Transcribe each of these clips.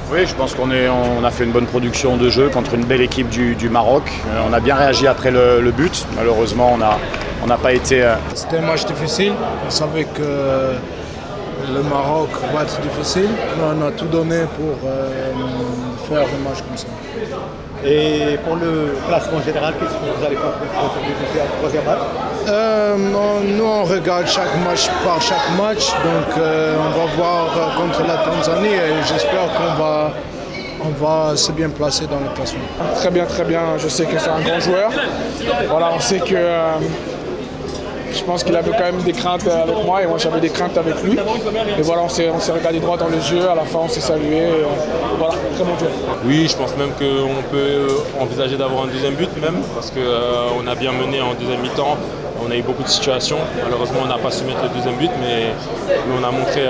Oui, je pense on a fait une bonne production de jeu contre une belle équipe du Maroc. On a bien réagi après le but. Malheureusement, on n'a pas été... C'était un match difficile. On savait que le Maroc va être difficile. Mais on a tout donné pour faire un match comme ça. Et pour le classement général, qu'est-ce que vous allez faire pour contribuer à troisième match? Nous, on regarde chaque match par chaque match. Donc, on va voir contre la Tanzanie et j'espère qu'on va se bien placer dans le classement. Très bien, très bien. Je sais que c'est un grand joueur. Voilà, on sait que je pense qu'il avait quand même des craintes avec moi et moi j'avais des craintes avec lui. Et voilà, on s'est regardé droit dans les yeux. À la fin, on s'est salué. Voilà, très bon joueur. Oui, je pense même qu'on peut envisager d'avoir un deuxième but même parce qu'on a bien mené en deuxième mi-temps. On a eu beaucoup de situations. Malheureusement, on n'a pas su mettre le deuxième but, mais on a montré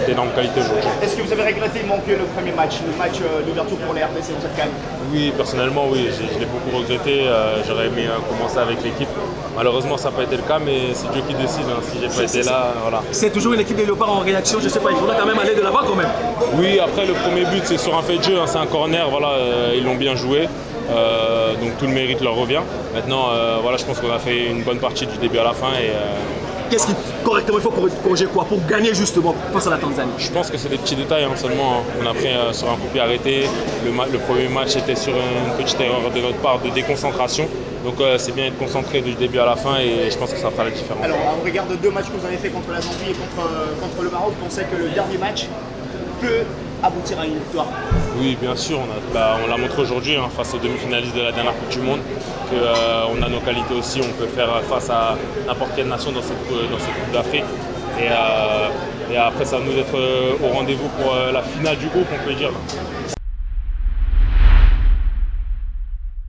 d'énormes qualités aujourd'hui. Est-ce que vous avez regretté de manquer le premier match, le match d'ouverture pour les RDC dans cette CAN? Oui, personnellement, oui, je l'ai beaucoup regretté. J'aurais aimé commencer avec l'équipe. Malheureusement, ça n'a pas été le cas, mais c'est Dieu qui décide. Hein. Si j'ai pas été là, voilà. C'est toujours une équipe des Léopards en réaction, je sais pas, il faudra quand même aller de l'avant quand même. Oui, après le premier but, c'est sur un fait de jeu, hein, c'est un corner, voilà, ils l'ont bien joué. Donc tout le mérite leur revient. Maintenant, voilà, je pense qu'on a fait une bonne partie du début à la fin. Qu'est-ce qui, correctement, il faut corriger quoi pour gagner justement face à la Tanzanie? Je pense que c'est des petits détails hein, seulement. Hein. On a pris sur un coup de pied arrêté. Le premier match était sur une petite erreur de notre part de déconcentration. Donc c'est bien être concentré du début à la fin et je pense que ça fera la différence. Alors on regarde deux matchs que vous avez fait contre la Zambie et contre le Maroc. Vous pensez que le dernier match peut aboutir à une victoire? Oui, bien sûr. On l'a montré aujourd'hui hein, face aux demi-finalistes de la dernière Coupe du Monde qu'on a nos qualités aussi. On peut faire face à n'importe quelle nation dans cette Coupe d'Afrique. Et après, ça va nous d'être au rendez-vous pour la finale du groupe, on peut dire.